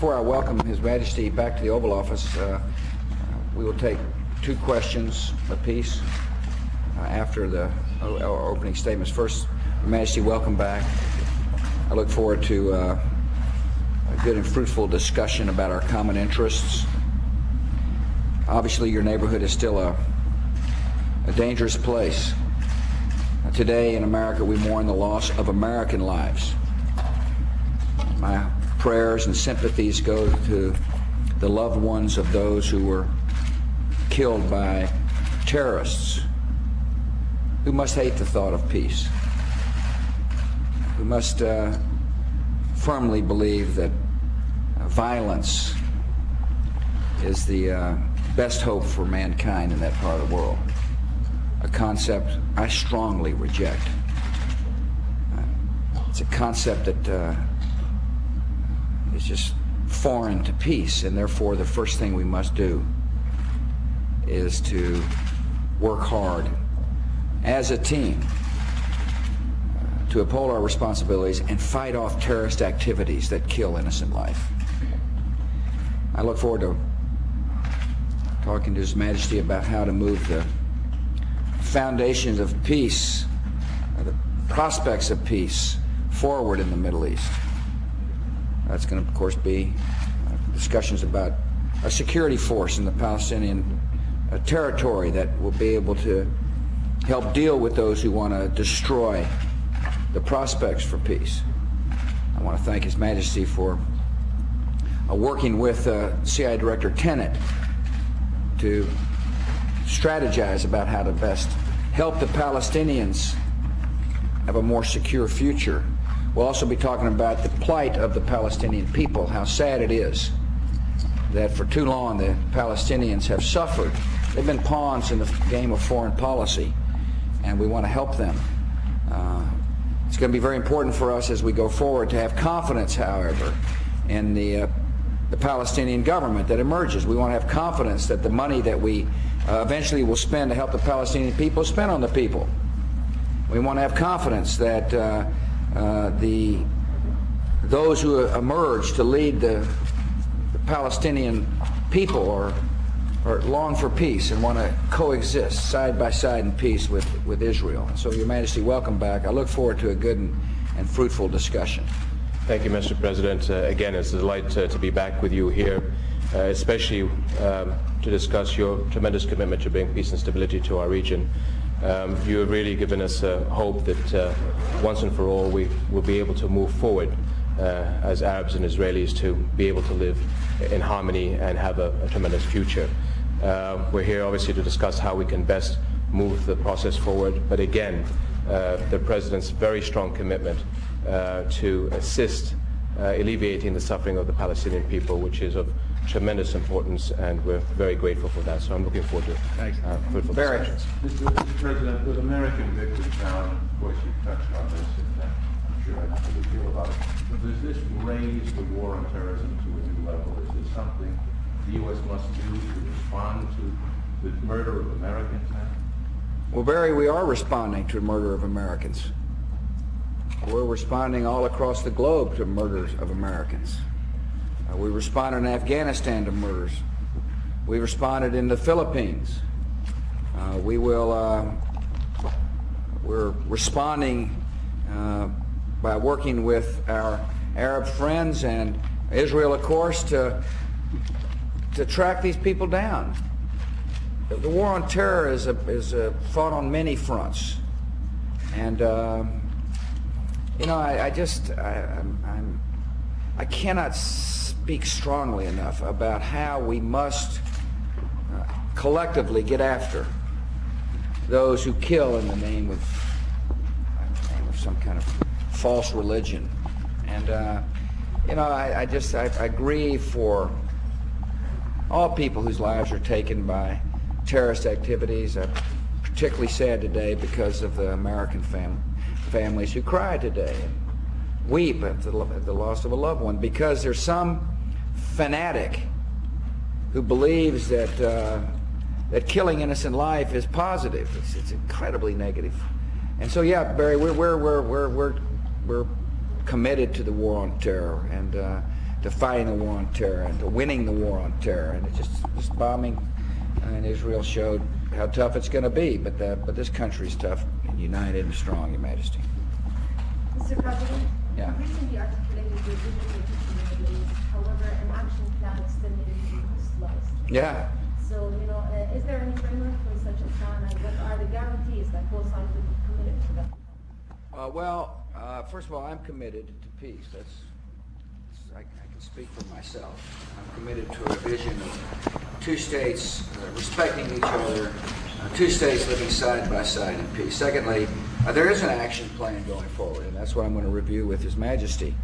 Before I welcome His Majesty back to the Oval Office, we will take 2 questions apiece after our opening statements. First, Your Majesty, welcome back. I look forward to a good and fruitful discussion about our common interests. Obviously, your neighborhood is still a dangerous place. Today in America, we mourn the loss of American lives. My prayers and sympathies go to the loved ones of those who were killed by terrorists who must hate the thought of peace, who must firmly believe that violence is the best hope for mankind in that part of the world, a concept I strongly reject. It's a concept that is just foreign to peace, and therefore the first thing we must do is to work hard as a team to uphold our responsibilities and fight off terrorist activities that kill innocent life. I look forward to talking to His Majesty about how to move the foundations of peace, the prospects of peace, forward in the Middle East. That's going to, of course, be discussions about a security force in the Palestinian territory that will be able to help deal with those who want to destroy the prospects for peace. I want to thank His Majesty for working with CIA Director Tenet to strategize about how to best help the Palestinians have a more secure future. We'll also be talking about the plight of the Palestinian people, how sad it is that for too long the Palestinians have suffered. They've been pawns in the game of foreign policy, and we want to help them. It's going to be very important for us as we go forward to have confidence, however, in the Palestinian government that emerges. We want to have confidence that the money that we eventually will spend to help the Palestinian people is spent on the people. We want to have confidence that those who emerge to lead the Palestinian people are long for peace and want to coexist side by side in peace with Israel. So, Your Majesty, welcome back. I look forward to a good and fruitful discussion. Thank you, Mr. President. Again, it's a delight to be back with you here, especially to discuss your tremendous commitment to bring peace and stability to our region. You have really given us hope that once and for all we will be able to move forward as Arabs and Israelis to be able to live in harmony and have a tremendous future. We're here obviously to discuss how we can best move the process forward, but again, the President's very strong commitment to assist alleviating the suffering of the Palestinian people, which is of tremendous importance, and we're very grateful for that. So I'm looking forward to fruitful discussions. Mr. President, with American victims now, and of course you touched on this, and I'm sure how you feel about it, but does this raise the war on terrorism to a new level? Is this something the U.S. must do to respond to the murder of Americans now? Well, Barry, we are responding to the murder of Americans. We're responding all across the globe to murders of Americans. We responded in Afghanistan to murders. We responded in the Philippines. We're responding by working with our Arab friends and Israel, of course, to track these people down. The war on terror is fought on many fronts, and you know, I cannot speak strongly enough about how we must collectively get after those who kill in the name of some kind of false religion. And you know, I grieve for all people whose lives are taken by terrorist activities. I'm particularly sad today because of the American families who cry today and weep at the loss of a loved one, because there's some fanatic who believes that killing innocent life is positive. It's incredibly negative. And so, yeah, Barry, we're committed to the war on terror, and fighting the war on terror and to winning the war on terror. And it's just bombing in Israel showed how tough it's going to be. But this country's tough and united and strong, Your Majesty. Mr. President, Yeah. you recently articulated your vision for the Middle East. However, an action plan still needed to be crystallized. Yeah. So, is there any framework for such a plan, and what are the guarantees that both sides will be committed to that? First of all, I'm committed to peace. I can speak for myself. I'm committed to a vision of two states respecting each other, two states living side by side in peace. Secondly, there is an action plan going forward, and that's what I'm going to review with His Majesty.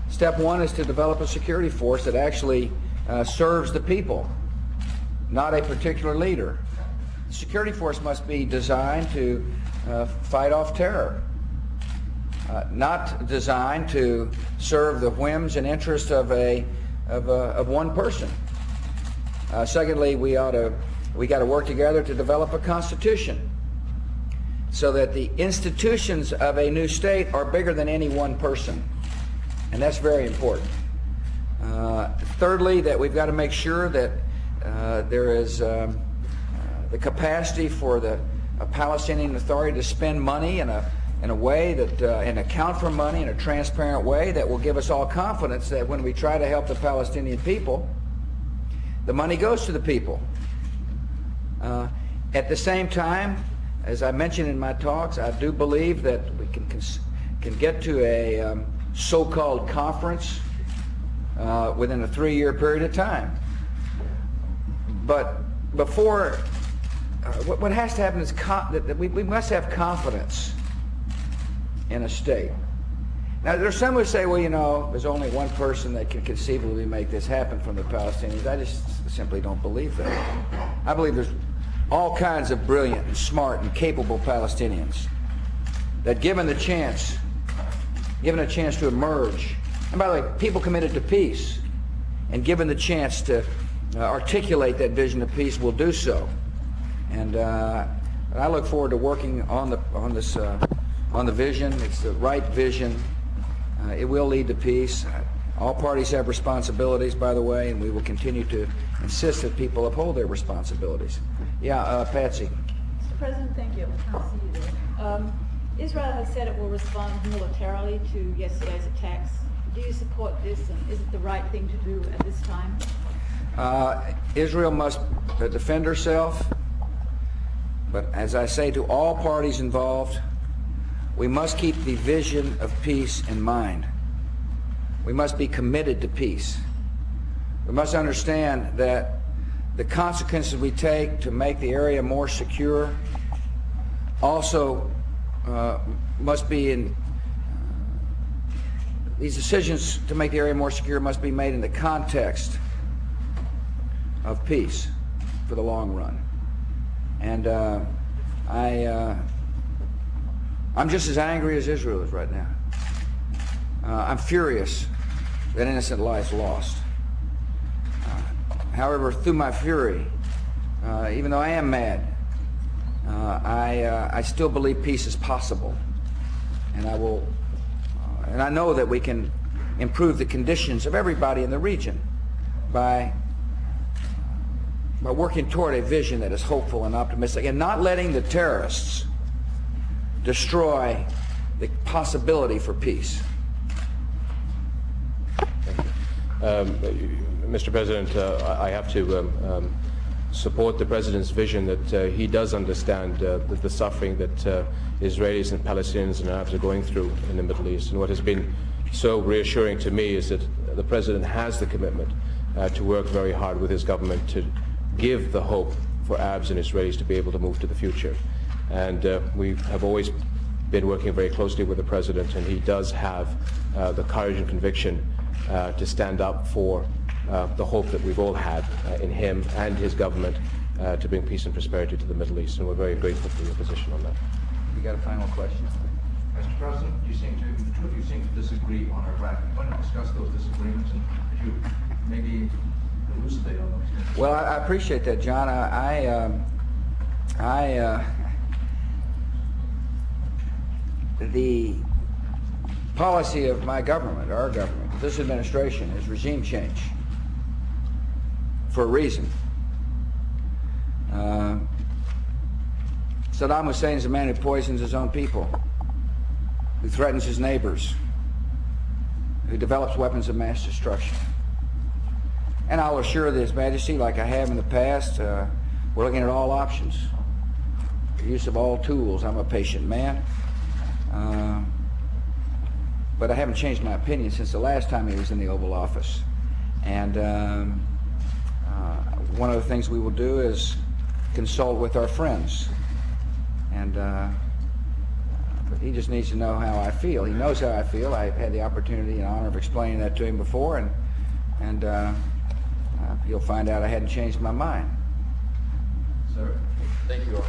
Step one is to develop a security force that actually serves the people, not a particular leader. The security force must be designed to fight off terror, not designed to serve the whims and interests of one person. Secondly, we got to work together to develop a constitution so that the institutions of a new state are bigger than any one person, and that's very important. Thirdly, that we've got to make sure that there is the capacity for the Palestinian Authority to spend money in a way that and account for money in a transparent way that will give us all confidence that when we try to help the Palestinian people, the money goes to the people. At the same time, as I mentioned in my talks, I do believe that we can get to a so-called conference within a 3-year period of time. But before, what has to happen is that we must have confidence in a state. Now, there's some who say, well, there's only one person that can conceivably make this happen from the Palestinians. I just simply don't believe that. I believe there's all kinds of brilliant and smart and capable Palestinians that given a chance to emerge, and by the way, people committed to peace and given the chance to articulate that vision of peace will do so. And I look forward to working on the vision. It's the right vision. It will lead to peace. All parties have responsibilities, by the way, and we will continue to insist that people uphold their responsibilities. Yeah, Patsy. Mr. President, thank you. I'll see you there. Israel has said it will respond militarily to yesterday's attacks. Do you support this, and is it the right thing to do at this time? Israel must defend herself, but as I say to all parties involved, we must keep the vision of peace in mind. We must be committed to peace. We must understand that the consequences we take to make the area more secure also must be in these decisions to make the area more secure must be made in the context of peace for the long run. And I'm just as angry as Israel is right now. I'm furious that innocent lives lost. However, through my fury, even though I am mad, I still believe peace is possible, and I know that we can improve the conditions of everybody in the region by working toward a vision that is hopeful and optimistic, and not letting the terrorists destroy the possibility for peace. Mr. President, I have to support the President's vision that he does understand the suffering that Israelis and Palestinians and Arabs are going through in the Middle East. And what has been so reassuring to me is that the President has the commitment to work very hard with his government to give the hope for Arabs and Israelis to be able to move to the future. And we have always been working very closely with the President, and he does have the courage and conviction to stand up for the hope that we've all had in him and his government to bring peace and prosperity to the Middle East, and we're very grateful for your position on that. You got a final question? Mr. President, you seem to disagree on Iraq. You want to discuss those disagreements, and could you maybe elucidate on those? Well, I appreciate that, John. The policy of my government, our government, this administration is regime change for a reason. Saddam Hussein is a man who poisons his own people, who threatens his neighbors, who develops weapons of mass destruction. And I'll assure His Majesty, like I have in the past, we're looking at all options, the use of all tools. I'm a patient man, but I haven't changed my opinion since the last time he was in the Oval Office. And one of the things we will do is consult with our friends. And he just needs to know how I feel. He knows how I feel. I've had the opportunity and honor of explaining that to him before, and he'll find out I hadn't changed my mind. Sir, thank you all.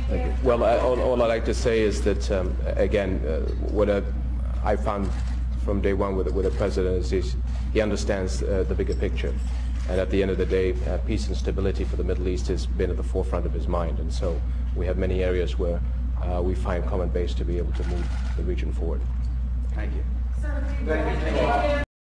Thank you. Well, all I'd like to say is that, again, what I found from day one with the President is he understands the bigger picture. And at the end of the day, peace and stability for the Middle East has been at the forefront of his mind. And so we have many areas where we find common base to be able to move the region forward. Thank you. Sir,